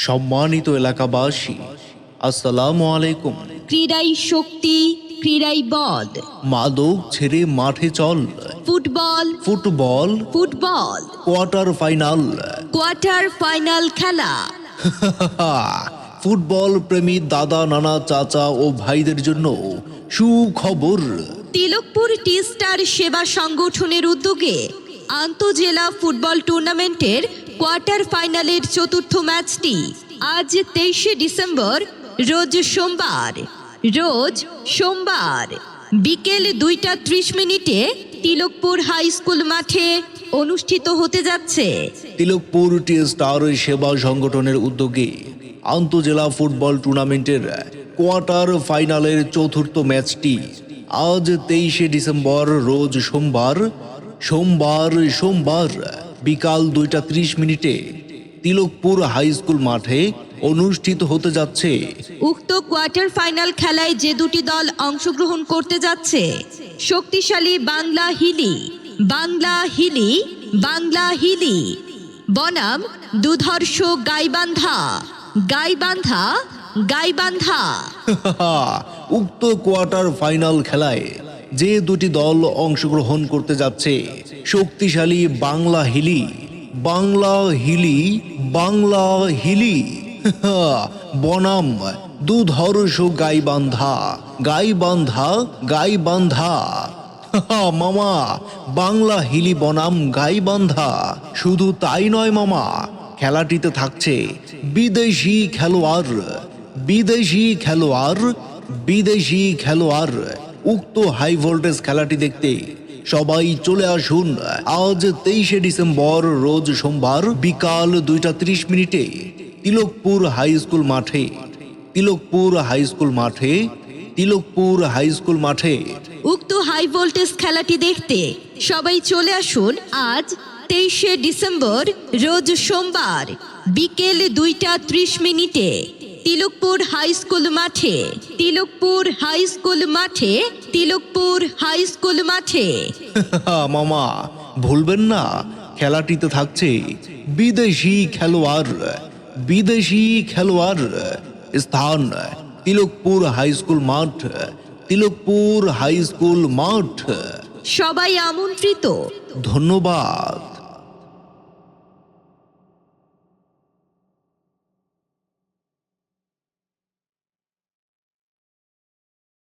সম্মানিত এলাকাবাসী, আসসালামু আলাইকুম। ক্রীড়াই শক্তি, ক্রীড়াই বল। মাদক ছেড়ে মাঠে চল। Football, football football. Quarter final. Quarter final খেলা। ফুটবল প্রেমী দাদা, নানা, চাচা ও ভাইদের জন্য সুখবর। তিলকপুর টি স্টার সেবা সংগঠনের উদ্যোগে আন্তঃজেলা ফুটবল টুর্নামেন্টের কোয়ার্টার ফাইনালের চতুর্থ ম্যাচটি আজ 23শে ডিসেম্বর রোজ সোমবার বিকেল 2:30 তিলকপুর হাই স্কুল মাঠে অনুষ্ঠিত হতে যাচ্ছে। তিলকপুর টি স্টার সেবা সংগঠনের উদ্যোগে আন্তঃজেলা ফুটবল টুর্নামেন্টের কোয়ার্টার ফাইনালের চতুর্থ ম্যাচটি আজ 23শে ডিসেম্বর রোজ সোমবার বিকাল 2:30 তিলকপুর হাই স্কুল মাঠে অনুষ্ঠিত হতে যাচ্ছে। উক্ত কোয়ার্টার ফাইনাল খেলায় যে দুটি দল অংশগ্রহণ করতে যাচ্ছে, শক্তিশালী বাংলা হিলি বনাম দুধর্ষ গাইবান্ধা। উক্ত কোয়ার্টার ফাইনাল খেলায় যে দুটি দল অংশগ্রহণ করতে যাচ্ছে, শক্তিশালী বাংলা হিলি বনাম দুধর্ষ গাইবান্ধা। মামা, বাংলা হিলি বনাম গাইবান্ধা। শুধু তাই নয় মামা, খেলাটিতে থাকছে বিদেশি খেলোয়াড়। উক্ত হাই ভোল্টেজ খেলাটি দেখতে সবাই চলে আসুন আজ 23শে ডিসেম্বর রোজ সোমবার বিকাল 2:30 তিলকপুর হাই স্কুল মাঠে। উক্ত হাই ভোল্টেজ খেলাটি দেখতে সবাই চলে আসুন আজ 23শে ডিসেম্বর রোজ সোমবার বিকেল 2:30 তিলকপুর হাই স্কুল মাঠে। মামা, ভুলবেন না, খেলাটিতে থাকছে বিদেশি খেলোয়াড়। স্থান তিলকপুর হাই স্কুল মাঠ। সবাই আমন্ত্রিত। ধন্যবাদ।